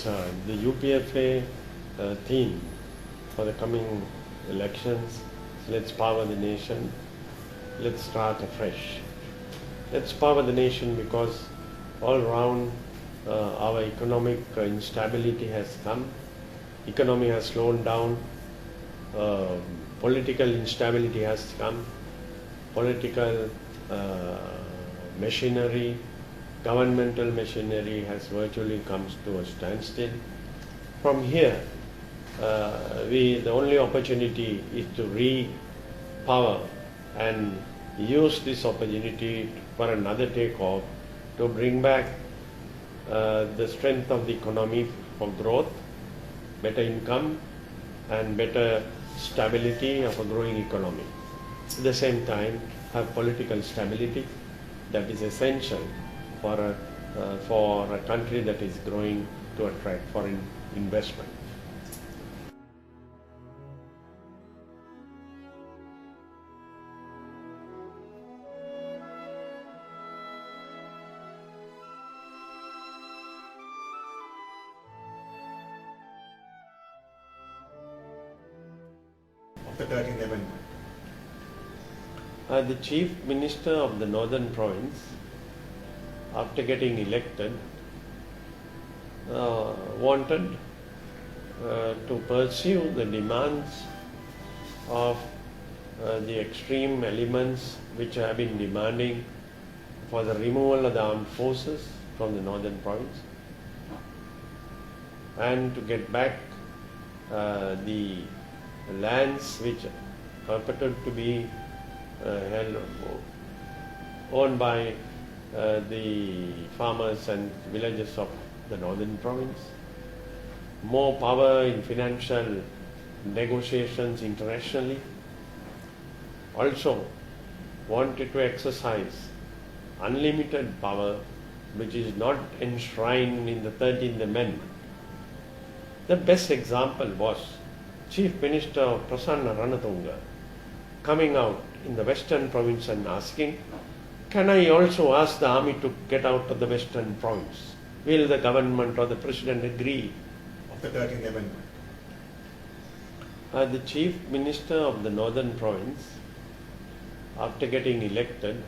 Yes, the UPFA theme for the coming elections, let's power the nation, let's start afresh. Let's power the nation because all around our economic instability has come, economy has slowed down, political instability has come, political machinery, governmental machinery has virtually come to a standstill. From here, the only opportunity is to re-power and use this opportunity for another takeoff to bring back the strength of the economy for growth, better income and better stability of a growing economy. At the same time, have political stability that is essential for a country that is growing to attract foreign investment. Of the 13th Amendment. The Chief Minister of the Northern Province, after getting elected, wanted to pursue the demands of the extreme elements which have been demanding for the removal of the armed forces from the Northern Province and to get back the lands which purported to be owned by the farmers and villagers of the Northern Province, more power in financial negotiations internationally, also wanted to exercise unlimited power which is not enshrined in the 13th Amendment. The best example was Chief Minister of Prasanna Ranatunga coming out in the Western Province and asking, can I also ask the army to get out of the Western Province? Will the government or the President agree? Of the 13th Amendment. The Chief Minister of the Northern Province, after getting elected,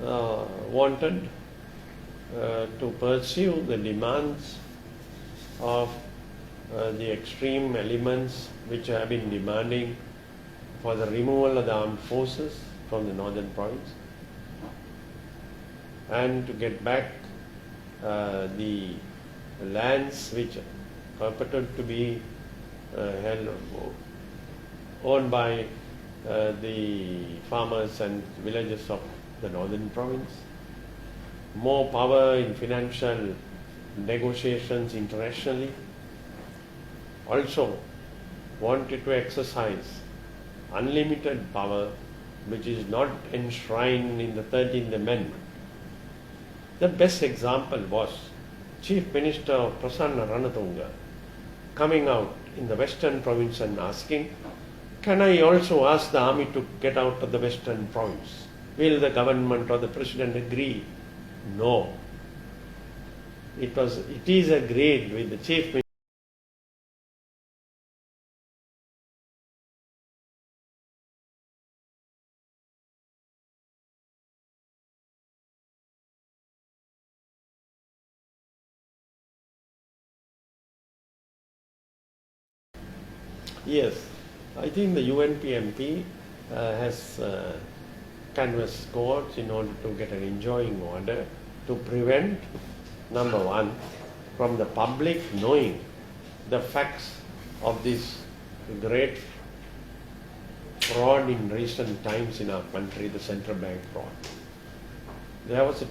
wanted to pursue the demands of the extreme elements which have been demanding for the removal of the armed forces from the Northern Province and to get back the lands which purported to be owned by the farmers and villagers of the Northern Province, more power in financial negotiations internationally, also wanted to exercise unlimited power which is not enshrined in the 13th Amendment. The best example was Chief Minister of Prasanna Ranatunga coming out in the Western Province and asking, can I also ask the army to get out of the Western Province? Will the government or the President agree? No. It is agreed with the Chief Minister. Yes, I think the UNP MP has canvassed courts in order to get an enjoining order to prevent, number one, from the public knowing the facts of this great fraud in recent times in our country, the central bank fraud. There was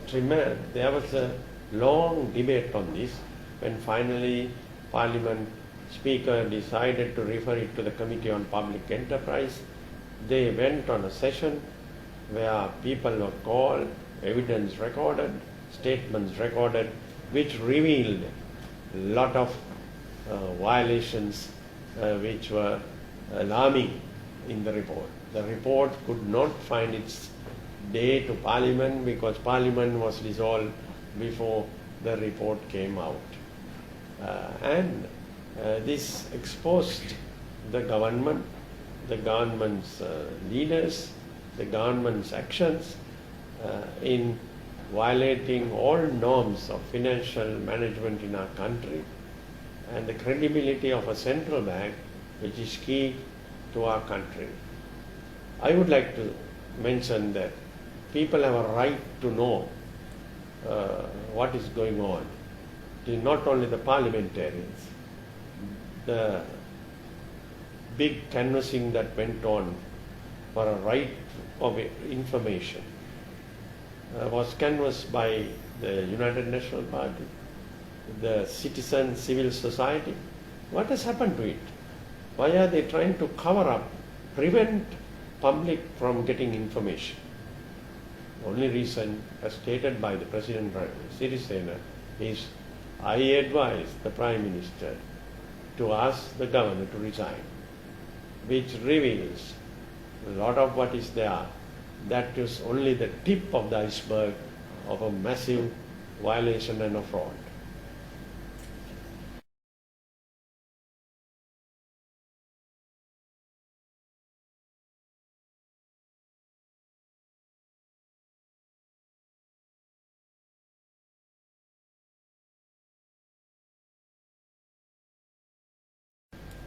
a long debate on this when finally Parliament Speaker decided to refer it to the Committee on Public Enterprise. They went on a session where people were called, evidence recorded, statements recorded, which revealed a lot of violations which were alarming in the report. The report could not find its day to Parliament because Parliament was dissolved before the report came out. And this exposed the government's leaders, the government's actions in violating all norms of financial management in our country and the credibility of a central bank, which is key to our country. I would like to mention that people have a right to know what is going on. It is not only the parliamentarians. The big canvassing that went on for a right of information was canvassed by the United National Party, the citizen civil society. What has happened to it? Why are they trying to cover up, prevent public from getting information? The only reason, as stated by the President Sirisena, is I advise the Prime Minister to ask the governor to resign, which reveals a lot of what is there. That is only the tip of the iceberg of a massive violation and a fraud.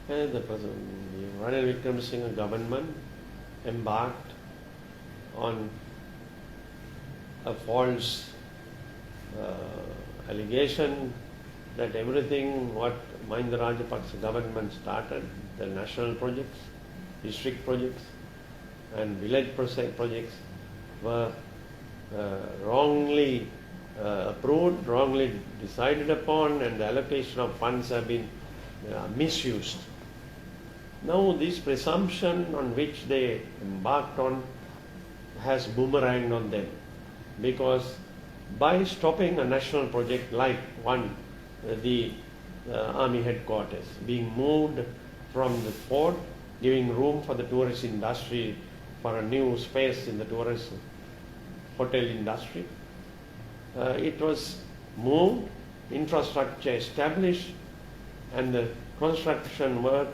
And the Ranil Wickremesinghe government embarked on a false allegation that everything what Mahinda Rajapaksa government started, the national projects, district projects and village projects were wrongly approved, wrongly decided upon, and the allocation of funds have been misused. Now this presumption on which they embarked on has boomeranged on them, because by stopping a national project like the army headquarters being moved from the fort, giving room for the tourist industry, for a new space in the tourist hotel industry, it was moved, infrastructure established, and the construction work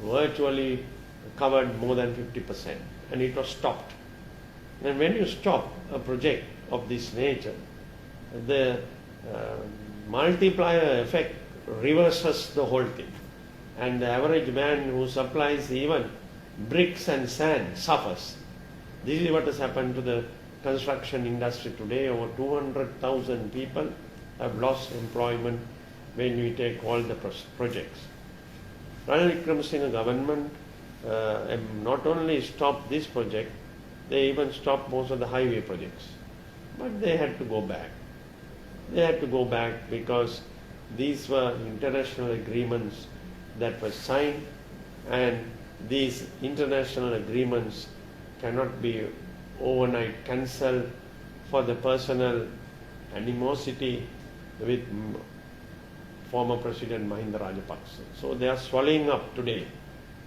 virtually covered more than 50%, and it was stopped. And when you stop a project of this nature, the multiplier effect reverses the whole thing, and the average man who supplies even bricks and sand suffers. This is what has happened to the construction industry today. Over 200,000 people have lost employment when we take all the projects. Ranil Wickremesinghe government not only stopped this project, they even stopped most of the highway projects. But they had to go back. They had to go back because these were international agreements that were signed, and these international agreements cannot be overnight cancelled for the personal animosity with former President Mahinda Rajapaksa. So they are swallowing up today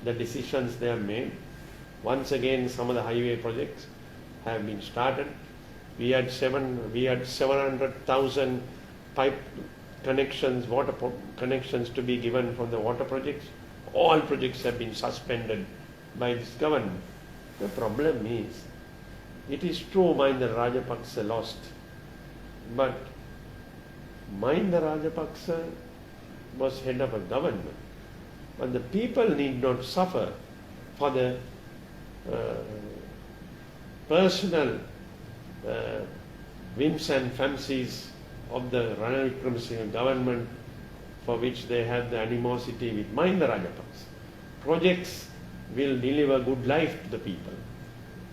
the decisions they have made. Once again, some of the highway projects have been started. We had 700,000 pipe connections, water connections to be given from the water projects. All projects have been suspended by this government. The problem is, it is true Mahinda Rajapaksa lost, but Mahinda Rajapaksa was head of a government, but the people need not suffer for the personal whims and fancies of the Ranil Wickremesinghe government, for which they had the animosity with Mahinda Rajapaksa. Projects will deliver good life to the people.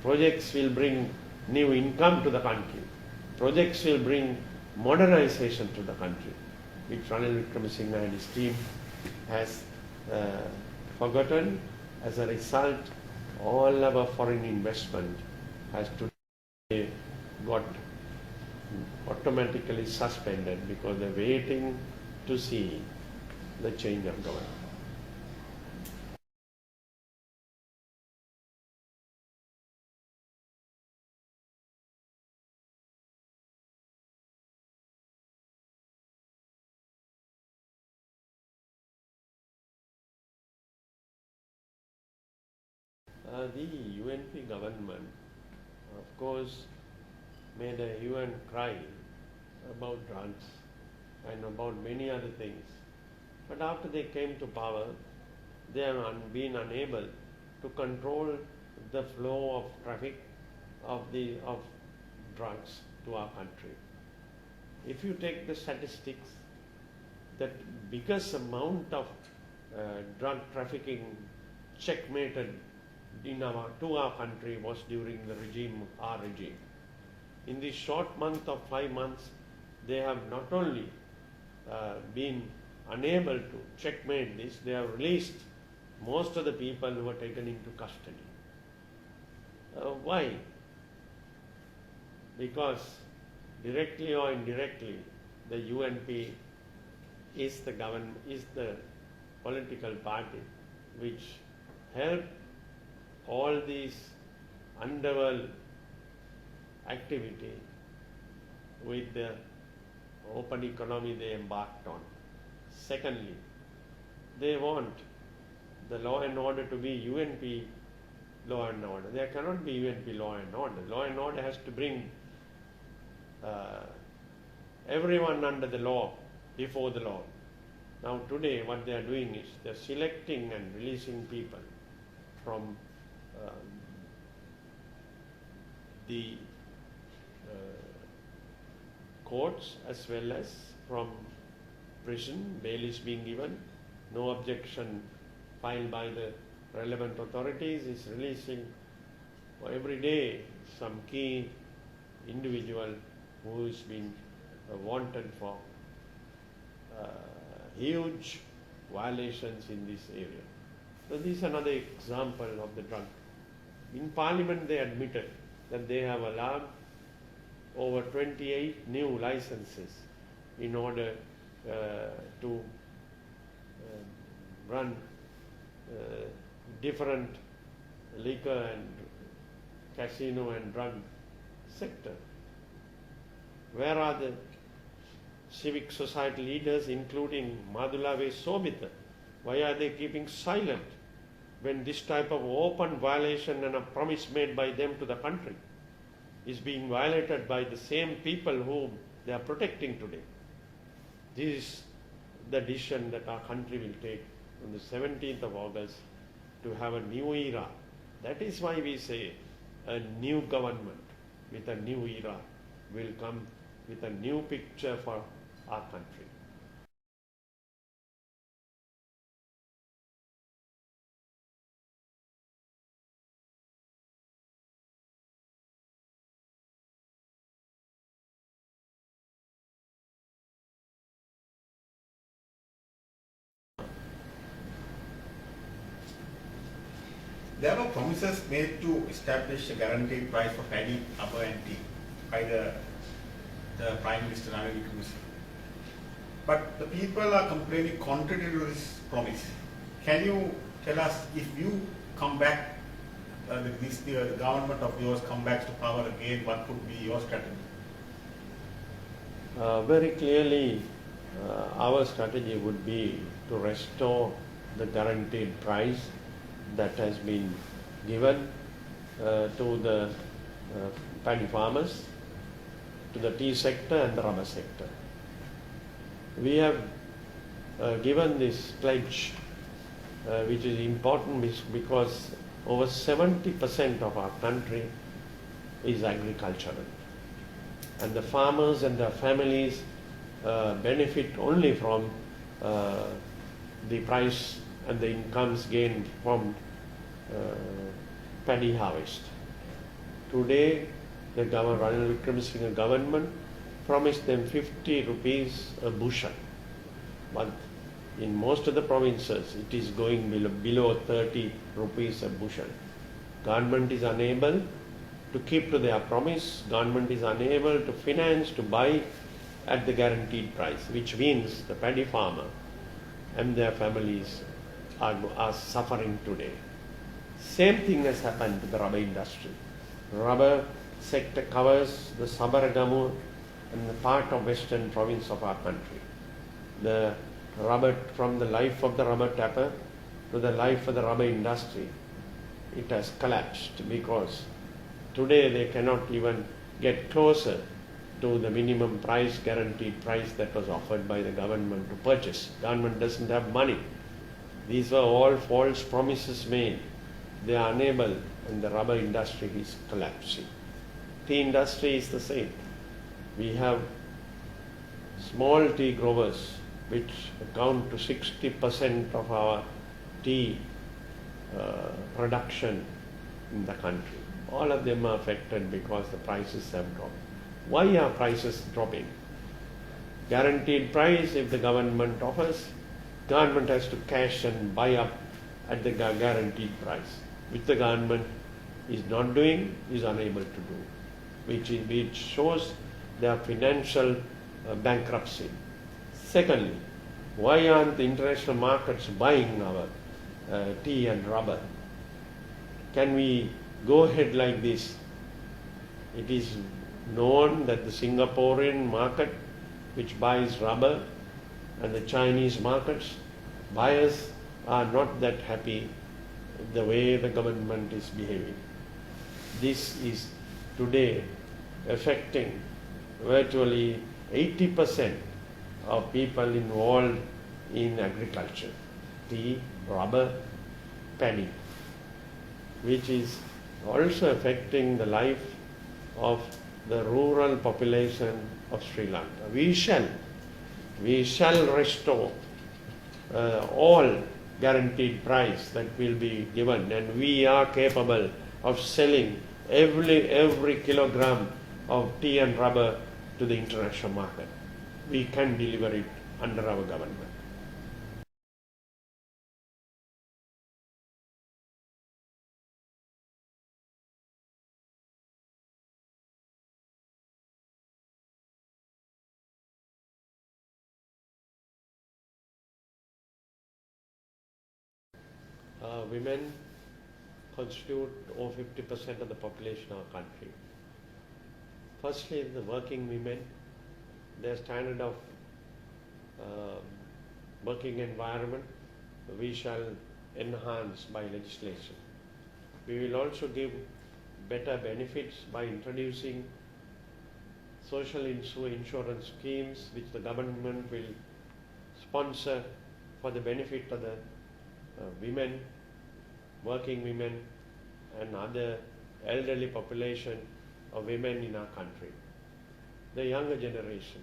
Projects will bring new income to the country. Projects will bring modernization to the country, which Ranil Wickremesinghe and his team has forgotten. As a result, all our foreign investment has today got automatically suspended because they're waiting to see the change of government. The UNP government, of course, made a hue and cry about drugs and about many other things. But after they came to power, they have been unable to control the flow of traffic of drugs to our country. If you take the statistics, that biggest amount of drug trafficking checkmated to our country was during the our regime. In this short month of 5 months, they have not only been unable to checkmate this, they have released most of the people who were taken into custody. Why? Because directly or indirectly, the UNP is the government, is the political party which helped all these underworld activity with the open economy they embarked on. Secondly, they want the law and order to be UNP law and order. There cannot be UNP law and order. Law and order has to bring everyone under the law, before the law. Now today what they are doing is they are selecting and releasing people from the courts as well as from prison. Bail is being given, no objection filed by the relevant authorities, is releasing every day some key individual who is being wanted for huge violations in this area. So this is another example of the drug. In Parliament they admitted that they have allowed over 28 new licenses in order to run different liquor and casino and drug sector. Where are the civic society leaders, including Madhulave Sobita? Why are they keeping silent when this type of open violation and a promise made by them to the country is being violated by the same people whom they are protecting today? This is the decision that our country will take on the 17th of August to have a new era. That is why we say a new government with a new era will come with a new picture for our country. There were promises made to establish a guaranteed price for paddy, rubber and tea by the Prime Minister Ranil Wickremesinghe. But the people are complaining contrary to this promise. Can you tell us, if you come back, the government of yours come back to power again, what could be your strategy? Very clearly, our strategy would be to restore the guaranteed price that has been given to the paddy farmers, to the tea sector and the rubber sector. We have given this pledge, which is important because over 70% of our country is agricultural, and the farmers and their families benefit only from the price and the incomes gained from paddy harvest. Today, the Ranil Wickremesinghe government promised them 50 rupees a bushel, but in most of the provinces it is going below 30 rupees a bushel. Government is unable to keep to their promise. Government is unable to finance to buy at the guaranteed price, which means the paddy farmer and their families are suffering today. Same thing has happened to the rubber industry. Rubber sector covers the Sabaragamu and the part of western province of our country. The rubber, from the life of the rubber tapper to the life of the rubber industry, it has collapsed because today they cannot even get closer to the minimum price, guaranteed price that was offered by the government to purchase. Government doesn't have money. These were all false promises made. They are unable, and the rubber industry is collapsing. Tea industry is the same. We have small tea growers which account to 60% of our tea production in the country. All of them are affected because the prices have dropped. Why are prices dropping? Guaranteed price, if the government offers, government has to cash and buy up at the guaranteed price, which the government is not doing, is unable to do, which shows their financial bankruptcy. Secondly, why aren't the international markets buying our tea and rubber? Can we go ahead like this? It is known that the Singaporean market, which buys rubber, and the Chinese markets, buyers are not that happy the way the government is behaving. This is today affecting virtually 80% of people involved in agriculture, tea, rubber, paddy, which is also affecting the life of the rural population of Sri Lanka. We shall restore all guaranteed price that will be given, and we are capable of selling every kilogram of tea and rubber to the international market. We can deliver it under our government. Women constitute over 50% of the population of our country. Firstly, the working women, their standard of working environment, we shall enhance by legislation. We will also give better benefits by introducing social insurance schemes which the government will sponsor for the benefit of the women, working women, and other elderly population of women in our country. The younger generation,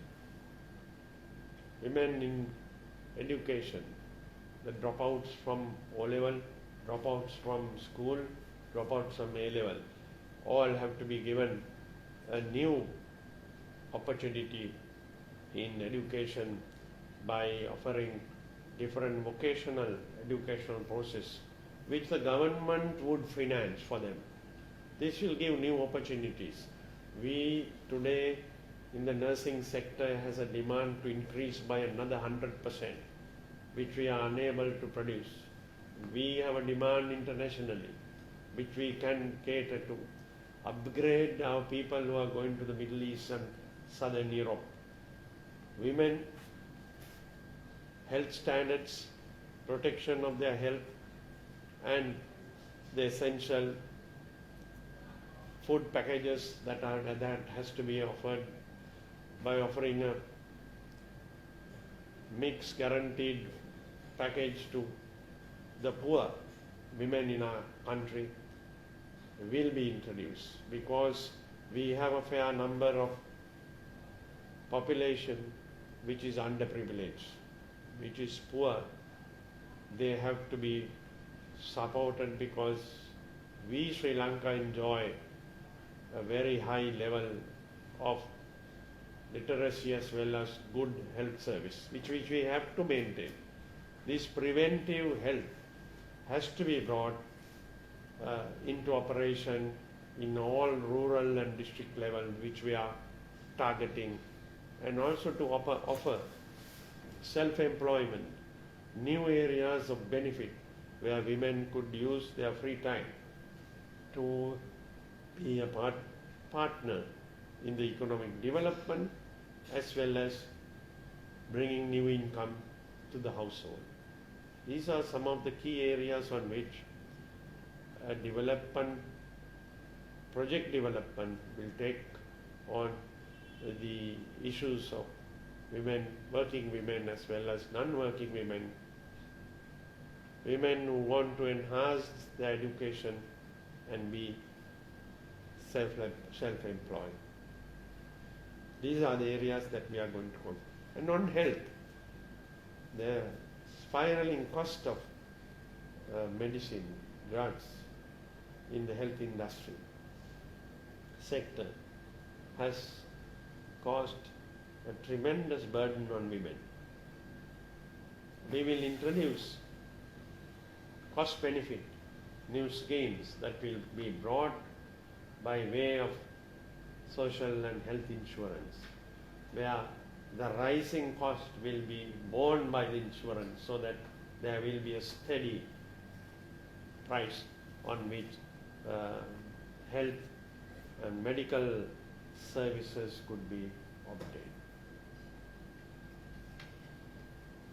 women in education, the dropouts from O-level, dropouts from school, dropouts from A-level, all have to be given a new opportunity in education by offering different vocational educational process which the government would finance for them. This will give new opportunities. We today in the nursing sector has a demand to increase by another 100%, which we are unable to produce. We have a demand internationally, which we can cater to. Upgrade our people who are going to the Middle East and Southern Europe. Women, health standards, protection of their health, and the essential food packages that has to be offered by offering a mixed guaranteed package to the poor women in our country will be introduced, because we have a fair number of population which is underprivileged, which is poor. They have to be supported because we Sri Lanka enjoy a very high level of literacy as well as good health service, which we have to maintain. This preventive health has to be brought into operation in all rural and district level, which we are targeting, and also to offer self-employment, new areas of benefit where women could use their free time to be a partner in the economic development as well as bringing new income to the household. These are some of the key areas on which a development, project development will take on the issues of women, working women as well as non-working women, women who want to enhance their education and be self-employed. These are the areas that we are going to concentrate. And on health, the spiraling cost of medicine, drugs in the health industry sector has caused a tremendous burden on women. We will introduce cost benefit new schemes that will be brought by way of social and health insurance, where the rising cost will be borne by the insurance, so that there will be a steady price on which health and medical services could be obtained.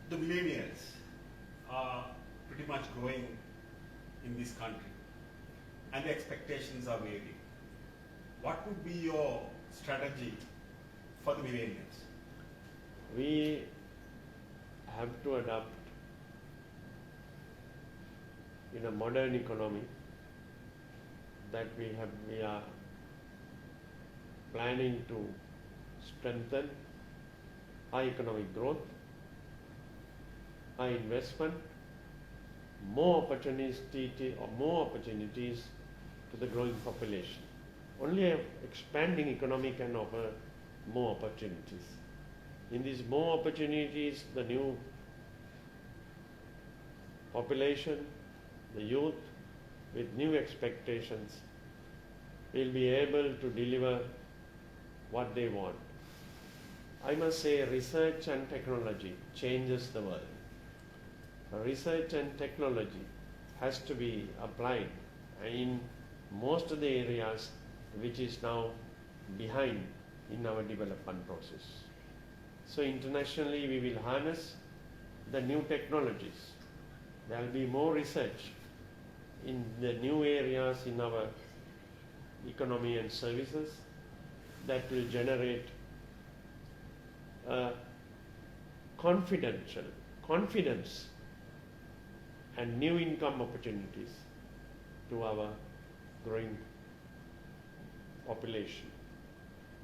The millennials are pretty much growing in this country, and the expectations are varying. What would be your strategy for the millennials? We have to adapt in a modern economy that we are planning to strengthen high economic growth, high investment, more opportunities to the growing population. Only an expanding economy can offer more opportunities. In these more opportunities, the new population, the youth with new expectations will be able to deliver what they want. I must say, research and technology changes the world. Research and technology has to be applied in most of the areas which is now behind in our development process. So internationally we will harness the new technologies. There will be more research in the new areas in our economy and services that will generate confidence and new income opportunities to our growing population.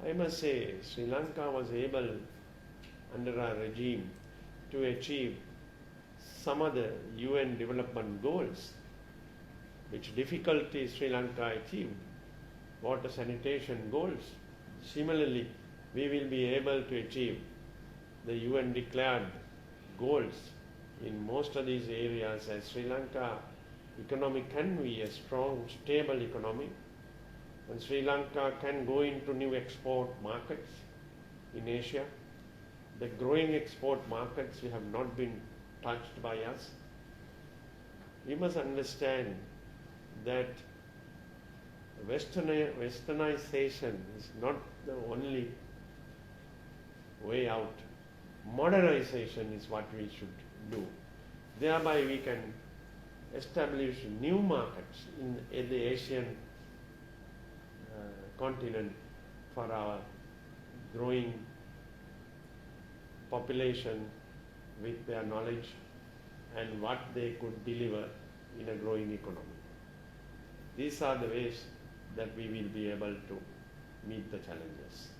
I must say, Sri Lanka was able, under our regime, to achieve some of the UN development goals, which difficulty Sri Lanka achieved, water sanitation goals. Similarly, we will be able to achieve the UN declared goals in most of these areas, as Sri Lanka economy can be a strong, stable economy, and Sri Lanka can go into new export markets in Asia. The growing export markets have not been touched by us. We must understand that Westernization is not the only way out. Modernization is what we should do. Thereby we can establish new markets in the Asian continent for our growing population with their knowledge and what they could deliver in a growing economy. These are the ways that we will be able to meet the challenges.